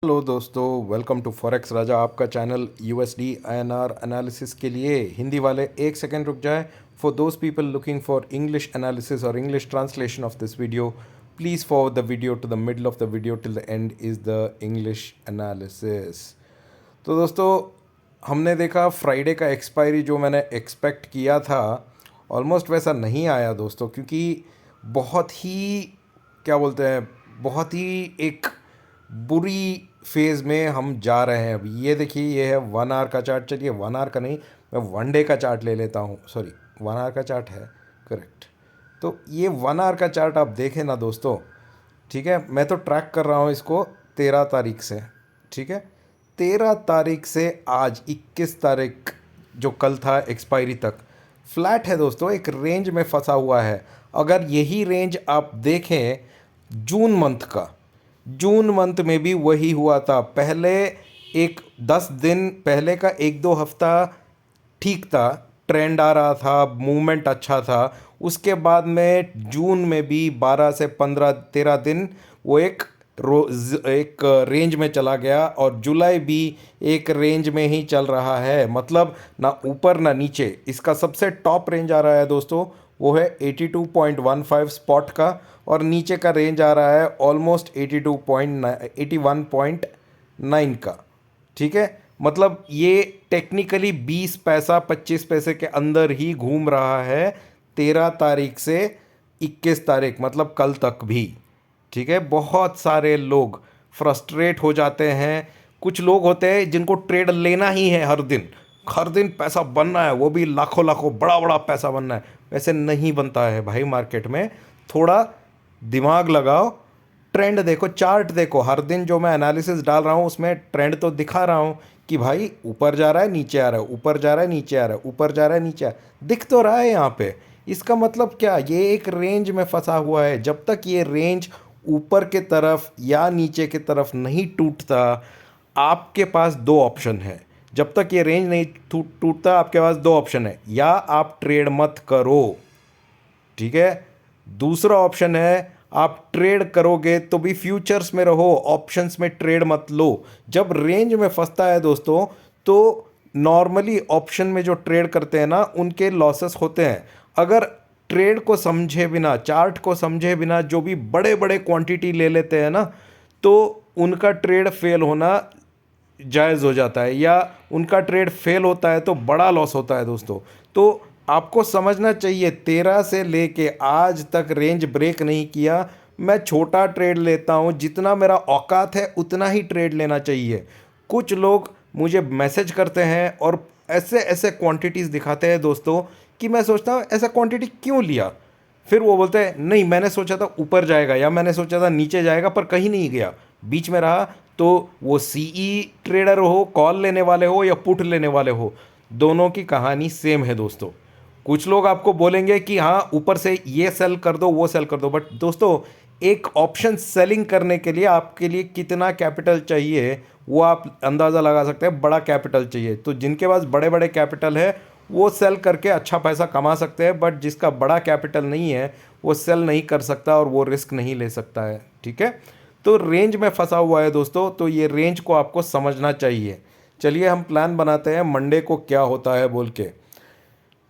Hello दोस्तों, welcome to forex राजा, आपका channel USD INR analysis के लिए। हिंदी वाले एक सेकेंड रुक जाए। For those people looking for English analysis और English translation of this video, please forward the video to the middle of the video till the end is the English analysis. तो दोस्तों, हमने देखा फ्राइडे का expiry जो मैंने expect किया था ऑलमोस्ट वैसा नहीं आया दोस्तों, क्योंकि बहुत ही क्या बोलते हैं, बहुत ही एक बुरी फेज़ में हम जा रहे हैं। अभी ये देखिए, ये है 1 आवर का चार्ट। चलिए 1 आवर का नहीं, मैं 1 डे का चार्ट ले लेता हूँ। सॉरी, 1 आवर का चार्ट है, करेक्ट। तो ये 1 आवर का चार्ट आप देखें ना दोस्तों, ठीक है। मैं तो ट्रैक कर रहा हूँ इसको 13 तारीख से, ठीक है। 13 तारीख से आज 21 तारीख जो कल था एक्सपायरी तक फ्लैट है दोस्तों, एक रेंज में फंसा हुआ है। अगर यही रेंज आप देखें जून मंथ में भी वही हुआ था। पहले एक 10 दिन पहले का 1-2 हफ्ता ठीक था, ट्रेंड आ रहा था, मूवमेंट अच्छा था। उसके बाद में जून में भी 12 से 15-13 दिन वो एक रेंज में चला गया, और जुलाई भी एक रेंज में ही चल रहा है, मतलब ना ऊपर ना नीचे। इसका सबसे टॉप रेंज आ रहा है दोस्तों, वो है 82.15 स्पॉट का, और नीचे का रेंज आ रहा है ऑलमोस्ट 81.9 का, ठीक है। मतलब ये टेक्निकली 20 पैसा 25 पैसे के अंदर ही घूम रहा है 13 तारीख से 21 तारीख, मतलब कल तक भी, ठीक है। बहुत सारे लोग फ्रस्ट्रेट हो जाते हैं। कुछ लोग होते हैं जिनको ट्रेड लेना ही है, हर दिन पैसा बनना है, वो भी लाखों लाखों बड़ा बड़ा पैसा बनना है। वैसे नहीं बनता है भाई मार्केट में। थोड़ा दिमाग लगाओ, ट्रेंड देखो, चार्ट देखो। हर दिन जो मैं एनालिसिस डाल रहा हूँ उसमें ट्रेंड तो दिखा रहा हूँ कि भाई ऊपर जा रहा है, नीचे आ रहा है, ऊपर जा रहा है, नीचे आ रहा है, ऊपर जा रहा है, नीचे आ रहा है, दिख तो रहा है यहाँ पे। इसका मतलब क्या, ये एक रेंज में फंसा हुआ है। जब तक ये रेंज ऊपर के तरफ या नीचे के तरफ नहीं टूटता, आपके पास दो ऑप्शन है। जब तक ये रेंज नहीं टूटता, आपके पास दो ऑप्शन है, या आप ट्रेड मत करो, ठीक है। दूसरा ऑप्शन है, आप ट्रेड करोगे तो भी फ्यूचर्स में रहो, ऑप्शंस में ट्रेड मत लो। जब रेंज में फंसता है दोस्तों, तो नॉर्मली ऑप्शन में जो ट्रेड करते हैं ना, उनके लॉसेस होते हैं। अगर ट्रेड को समझे बिना, चार्ट को समझे बिना जो भी बड़े बड़े क्वांटिटी ले लेते हैं ना, तो उनका ट्रेड फेल होना जायज़ हो जाता है, या उनका ट्रेड फेल होता है तो बड़ा लॉस होता है दोस्तों। तो आपको समझना चाहिए, 13 से लेके आज तक रेंज ब्रेक नहीं किया। मैं छोटा ट्रेड लेता हूँ, जितना मेरा औकात है उतना ही ट्रेड लेना चाहिए। कुछ लोग मुझे मैसेज करते हैं और ऐसे ऐसे क्वांटिटीज़ दिखाते हैं दोस्तों, कि मैं सोचता हूँ ऐसा क्वांटिटी क्यों लिया। फिर वो बोलते हैं नहीं, मैंने सोचा था ऊपर जाएगा, या मैंने सोचा था नीचे जाएगा, पर कहीं नहीं गया, बीच में रहा। तो वो सीई ट्रेडर हो, कॉल लेने वाले हो या पुट लेने वाले हो, दोनों की कहानी सेम है दोस्तों। कुछ लोग आपको बोलेंगे कि हाँ ऊपर से ये सेल कर दो, वो सेल कर दो, बट दोस्तों एक ऑप्शन सेलिंग करने के लिए आपके लिए कितना कैपिटल चाहिए वो आप अंदाज़ा लगा सकते हैं। बड़ा कैपिटल चाहिए, तो जिनके पास बड़े बड़े कैपिटल है वो सेल करके अच्छा पैसा कमा सकते हैं, बट जिसका बड़ा कैपिटल नहीं है वो सेल नहीं कर सकता और वो रिस्क नहीं ले सकता है, ठीक है। तो रेंज में फंसा हुआ है दोस्तों, तो ये रेंज को आपको समझना चाहिए। चलिए हम प्लान बनाते हैं मंडे को क्या होता है बोल के।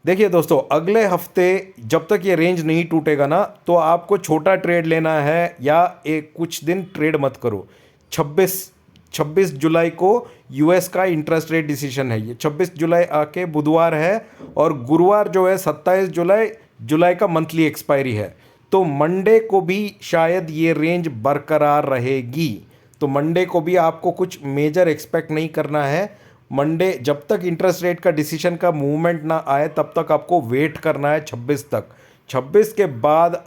देखिए दोस्तों, अगले हफ्ते जब तक ये रेंज नहीं टूटेगा ना, तो आपको छोटा ट्रेड लेना है, या एक कुछ दिन ट्रेड मत करो। 26 जुलाई को यूएस का इंटरेस्ट रेट डिसीजन है। ये 26 जुलाई आके बुधवार है, और गुरुवार जो है 27 जुलाई का मंथली एक्सपायरी है। तो मंडे को भी शायद ये रेंज बरकरार रहेगी। तो मंडे को भी आपको कुछ मेजर एक्सपेक्ट नहीं करना है। मंडे जब तक इंटरेस्ट रेट का डिसीजन का मूवमेंट ना आए, तब तक आपको वेट करना है 26 तक। 26 के बाद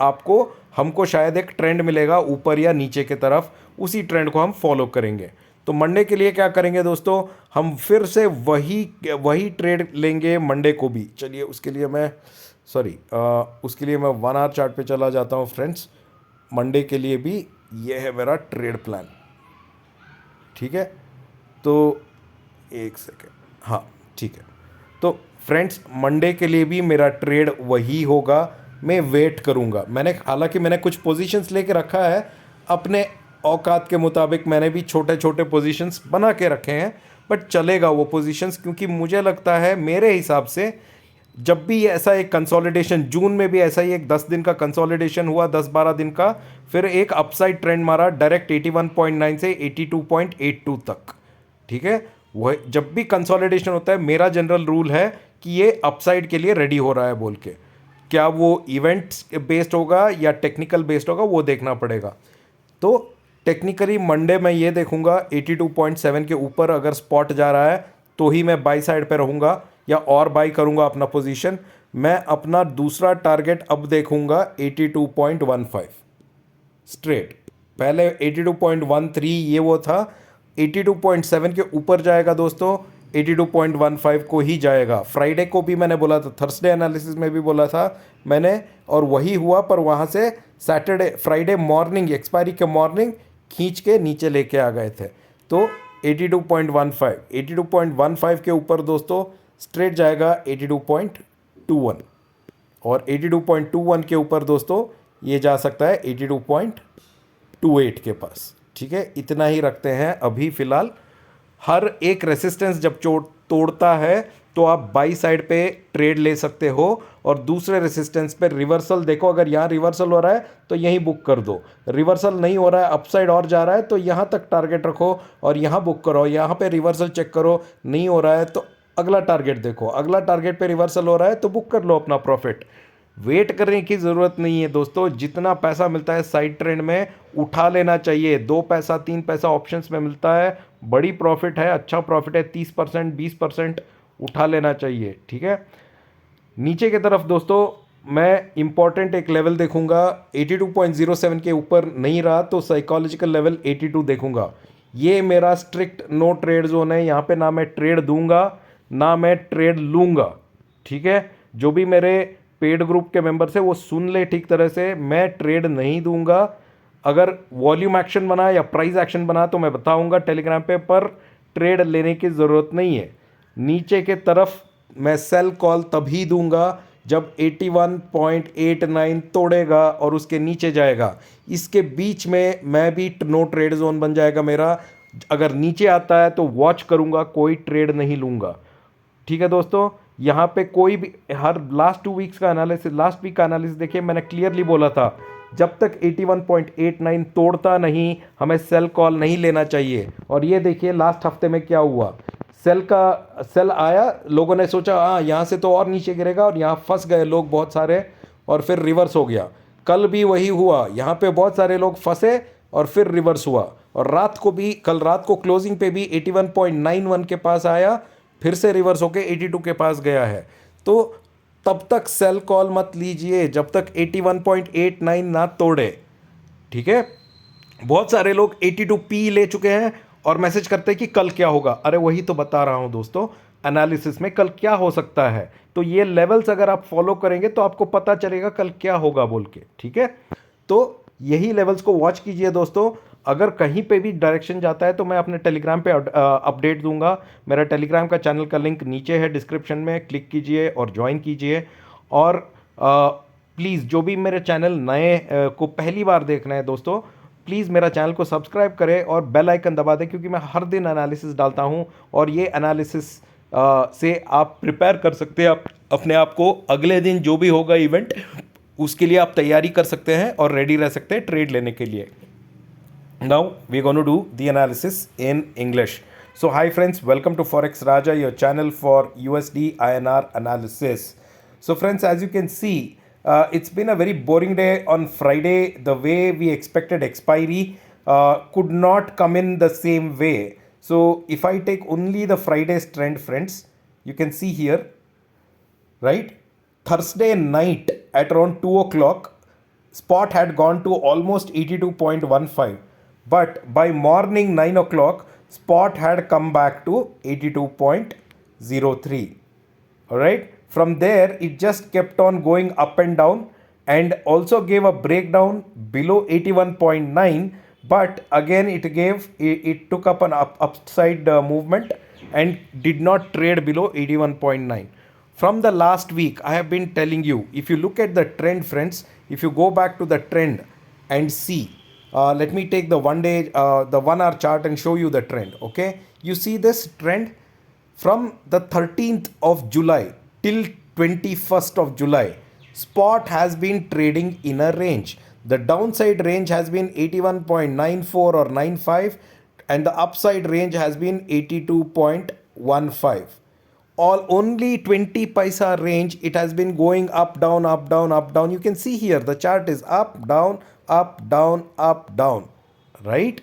हमको शायद एक ट्रेंड मिलेगा ऊपर या नीचे के तरफ, उसी ट्रेंड को हम फॉलो करेंगे। तो मंडे के लिए क्या करेंगे दोस्तों, हम फिर से वही ट्रेड लेंगे मंडे को भी। चलिए उसके लिए मैं उसके लिए मैं 1 आवर चार्ट पे चला जाता हूँ फ्रेंड्स। मंडे के लिए भी ये है मेरा ट्रेड प्लान, ठीक है। तो एक सेकेंड, हाँ ठीक है। तो फ्रेंड्स, मंडे के लिए भी मेरा ट्रेड वही होगा। मैं वेट करूंगा। हालांकि मैंने कुछ पोजीशंस लेके रखा है अपने औकात के मुताबिक मैंने भी छोटे छोटे पोजीशंस बना के रखे हैं, बट चलेगा वो पोजीशंस, क्योंकि मुझे लगता है मेरे हिसाब से जब भी ऐसा एक कंसोलिडेशन, जून में भी ऐसा ही एक 10 दिन का कंसोलिडेशन हुआ, 10-12 दिन का, फिर एक अपसाइड ट्रेंड मारा डायरेक्ट 81.9 से 82.82 तक। ठीक है, वह जब भी कंसोलिडेशन होता है मेरा जनरल रूल है कि ये अपसाइड के लिए रेडी हो रहा है बोल के। क्या वो इवेंट्स बेस्ड होगा या टेक्निकल बेस्ड होगा वो देखना पड़ेगा। तो टेक्निकली मंडे मैं ये देखूंगा 82.7 के ऊपर अगर स्पॉट जा रहा है तो ही मैं बाई साइड पे रहूंगा या और बाई करूंगा अपना पोजीशन। मैं अपना दूसरा टारगेट अब देखूंगा 82.15 स्ट्रेट। पहले 82.13 ये वो था, 82.7 के ऊपर जाएगा दोस्तों, 82.15 को ही जाएगा। फ्राइडे को भी मैंने बोला था, थर्सडे एनालिसिस में भी बोला था मैंने, और वही हुआ। पर वहाँ से सैटरडे फ्राइडे मॉर्निंग एक्सपायरी के मॉर्निंग खींच के नीचे लेके आ गए थे। तो 82.15 के ऊपर दोस्तों स्ट्रेट जाएगा 82.21, और 82.21 के ऊपर दोस्तों ये जा सकता है 82.28 के पास। ठीक है, इतना ही रखते हैं अभी फ़िलहाल। हर एक रेसिस्टेंस जब तोड़ता है तो आप बाई साइड पे ट्रेड ले सकते हो, और दूसरे रेसिस्टेंस पे रिवर्सल देखो। अगर यहाँ रिवर्सल हो रहा है तो यहीं बुक कर दो, रिवर्सल नहीं हो रहा है अपसाइड और जा रहा है तो यहाँ तक टारगेट रखो और यहाँ बुक करो। यहाँ पे रिवर्सल चेक करो, नहीं हो रहा है तो अगला टारगेट देखो, अगला टारगेट पे रिवर्सल हो रहा है तो बुक कर लो अपना प्रॉफिट। वेट करने की ज़रूरत नहीं है दोस्तों, जितना पैसा मिलता है साइड ट्रेंड में उठा लेना चाहिए। 2 पैसा 3 पैसा ऑप्शंस में मिलता है, बड़ी प्रॉफिट है, अच्छा प्रॉफिट है, 30% 20% उठा लेना चाहिए। ठीक है, नीचे की तरफ दोस्तों मैं इंपॉर्टेंट एक लेवल देखूंगा, 82.07 के ऊपर नहीं रहा तो साइकोलॉजिकल लेवल 82 देखूंगा। ये मेरा स्ट्रिक्ट नो ट्रेड जोन है, यहाँ पे ना मैं ट्रेड दूंगा ना मैं ट्रेड लूंगा। ठीक है, जो भी मेरे पेड ग्रुप के मेंबर्स है वो सुन ले ठीक तरह से, मैं ट्रेड नहीं दूंगा। अगर वॉल्यूम एक्शन बना या प्राइस एक्शन बना तो मैं बताऊंगा टेलीग्राम पे, पर ट्रेड लेने की ज़रूरत नहीं है। नीचे के तरफ मैं सेल कॉल तभी दूंगा जब 81.89 तोड़ेगा और उसके नीचे जाएगा। इसके बीच में मैं भी नो ट्रेड जोन बन जाएगा मेरा। अगर नीचे आता है तो वॉच करूंगा, कोई ट्रेड नहीं लूंगा। ठीक है दोस्तों, यहाँ पे कोई भी हर लास्ट 2 वीक्स का एनालिसिस, लास्ट वीक का एनालिसिस देखिए, मैंने क्लियरली बोला था जब तक 81.89 तोड़ता नहीं हमें सेल कॉल नहीं लेना चाहिए। और ये देखिए लास्ट हफ्ते में क्या हुआ, सेल आया, लोगों ने सोचा हाँ यहाँ से तो और नीचे गिरेगा, और यहाँ फंस गए लोग बहुत सारे, और फिर रिवर्स हो गया। कल भी वही हुआ, यहाँ पे बहुत सारे लोग फंसे और फिर रिवर्स हुआ। और रात को भी, कल रात को क्लोजिंग पे भी 81.91 के पास आया, फिर से रिवर्स होके 82 के पास गया है। तो तब तक सेल कॉल मत लीजिए जब तक 81.89 ना तोड़े। ठीक है, बहुत सारे लोग 82 पी ले चुके हैं और मैसेज करते हैं कि कल क्या होगा। अरे वही तो बता रहा हूं दोस्तों, एनालिसिस में कल क्या हो सकता है। तो ये लेवल्स अगर आप फॉलो करेंगे तो आपको पता चलेगा कल क्या होगा बोल के। ठीक है, तो यही लेवल्स को वॉच कीजिए दोस्तों। अगर कहीं पे भी डायरेक्शन जाता है तो मैं अपने टेलीग्राम पे अपडेट दूंगा। मेरा टेलीग्राम का चैनल का लिंक नीचे है डिस्क्रिप्शन में, क्लिक कीजिए और ज्वाइन कीजिए। और प्लीज़ जो भी मेरे चैनल नए को पहली बार देखना है दोस्तों, प्लीज़ मेरा चैनल को सब्सक्राइब करें और बेल आइकन दबा दें, क्योंकि मैं हर दिन एनालिसिस डालता हूं और ये एनालिसिस से आप प्रिपेयर कर सकते हैं अपने आप को। अगले दिन जो भी होगा इवेंट, उसके लिए आप तैयारी कर सकते हैं और रेडी रह सकते हैं ट्रेड लेने के लिए। Now we're going to do the analysis in English. So hi friends, welcome to Forex Raja, your channel for USD INR analysis. So friends, as you can see, it's been a very boring day on Friday. The way we expected expiry could not come in the same way. So if I take only the Friday's trend, friends, you can see here, right? Thursday night at around 2 o'clock, spot had gone to almost 82.15. But by morning 9 o'clock, spot had come back to 82.03. Alright, from there it just kept on going up and down, and also gave a breakdown below 81.9. But again it took up an upside movement and did not trade below 81.9. From the last week I have been telling you, if you look at the trend friends, if you go back to the trend and see, Let me take the 1 day, the 1 hour chart and show you the trend. Okay, you see this trend from the 13th of July till 21st of July. Spot has been trading in a range. The downside range has been 81.94 or 95, and the upside range has been 82.15. All only 20 paisa range, it has been going up, down, up, down, up, down. You can see here the chart is up, down, up, down, up, down, right?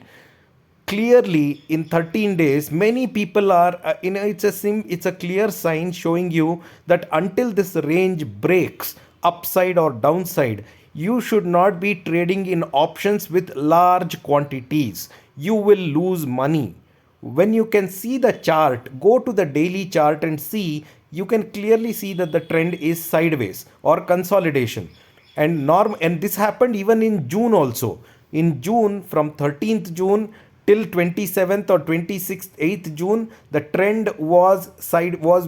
Clearly in 13 days many people are it's a clear sign showing you that until this range breaks upside or downside, you should not be trading in options with large quantities. You will lose money. When you can see the chart, go to the daily chart and see, you can clearly see that the trend is sideways or consolidation. And this happened even in June also. In June, from 13th June till 27th or 26th 8th June, the trend was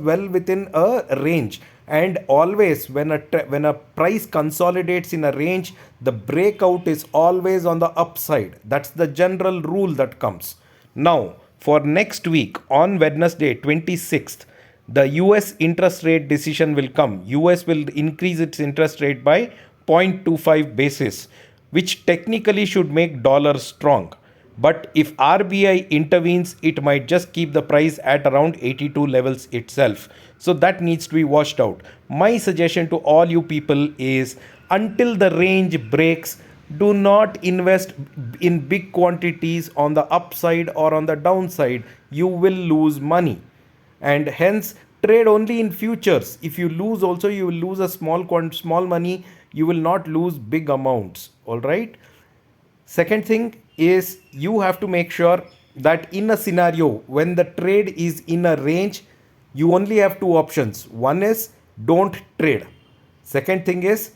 well within a range. And always when a price consolidates in a range, the breakout is always on the upside. That's the general rule that comes. Now for next week on Wednesday 26th, the US interest rate decision will come. US will increase its interest rate by 0.25 basis, which technically should make dollar strong. But if RBI intervenes, it might just keep the price at around 82 levels itself. So that needs to be washed out. My suggestion to all you people is, until the range breaks, do not invest in big quantities on the upside or on the downside. You will lose money. And hence trade only in futures. If you lose also, you will lose a small money. You will not lose big amounts. All right. Second thing is, you have to make sure that in a scenario when the trade is in a range, you only have two options. One is don't trade. Second thing is,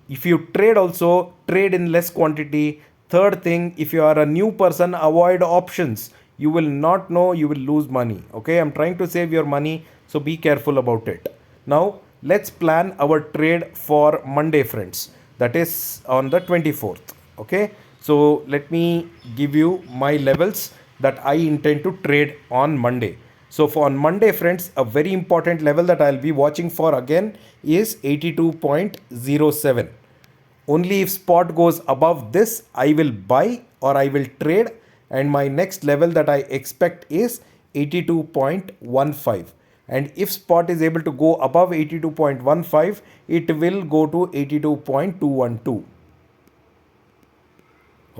if you trade also, trade in less quantity. Third thing, if you are a new person, avoid options. You will not know, you will lose money. Okay, I'm trying to save your money, so be careful about it. Now let's plan our trade for Monday, friends. That is on the 24th. Okay, so let me give you my levels that I intend to trade on Monday. So for on Monday, friends, a very important level that I'll be watching for again is 82.07. Only if spot goes above this, I will buy or I will trade. And my next level that I expect is 82.15. And if spot is able to go above 82.15, it will go to 82.212.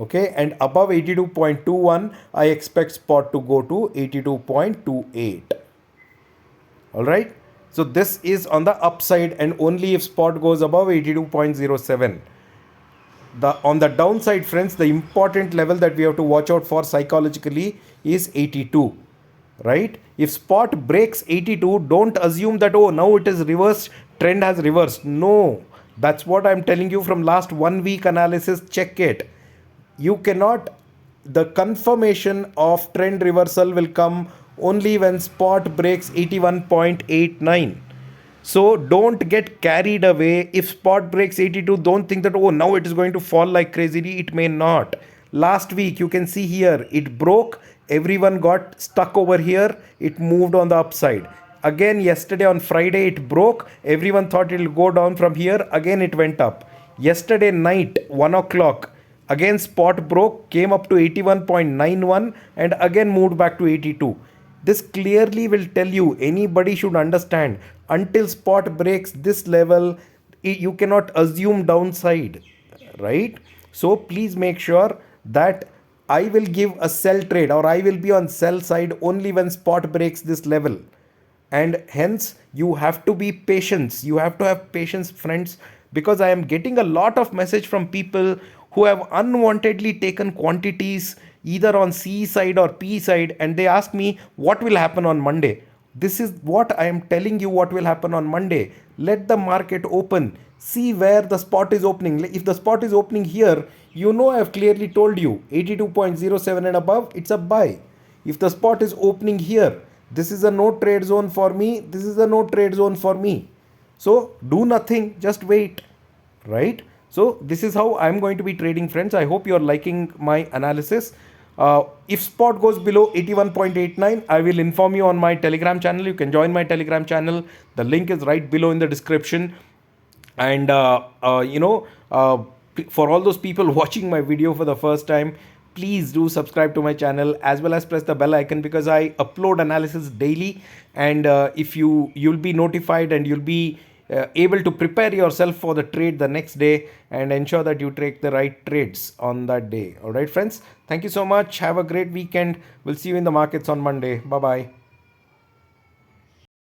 Okay, and above 82.21, I expect spot to go to 82.28. All right, so this is on the upside, and only if spot goes above 82.07. On the downside, friends, the important level that we have to watch out for psychologically is 82. Right? If spot breaks 82, don't assume that, oh, now it is reversed, trend has reversed. No, that's what I'm telling you from last 1 week analysis. Check it. You cannot, the confirmation of trend reversal will come only when spot breaks 81.89. So don't get carried away. If spot breaks 82, don't think that, oh, now it is going to fall like crazy. It may not. Last week, you can see here, it broke. Everyone got stuck over here. It moved on the upside. Again, yesterday on Friday, it broke. Everyone thought it will go down from here. Again, it went up. Yesterday night, 1 o'clock, again spot broke, came up to 81.91 and again moved back to 82. This clearly will tell you, anybody should understand, until spot breaks this level, you cannot assume downside, right? So please make sure that I will give a sell trade or I will be on sell side only when spot breaks this level. And hence you have to be patient. You have to have patience, friends, because I am getting a lot of message from people who have unwantedly taken quantities either on C side or P side, and they ask me what will happen on Monday. This is what I am telling you, what will happen on Monday. Let the market open. See where the spot is opening. If the spot is opening here, you know I have clearly told you 82.07 and above, it's a buy. If the spot is opening here, this is a no trade zone for me. This is a no trade zone for me. So do nothing, just wait, right? So this is how I'm going to be trading, friends. I hope you're liking my analysis. If spot goes below 81.89, I will inform you on my Telegram channel. You can join my Telegram channel. The link is right below in the description. And for all those people watching my video for the first time, please do subscribe to my channel as well as press the bell icon, because I upload analysis daily. And if you'll be notified, and you'll be able to prepare yourself for the trade the next day and ensure that you take the right trades on that day. All right, friends, thank you so much. Have a great weekend. We'll see you in the markets on Monday. Bye bye.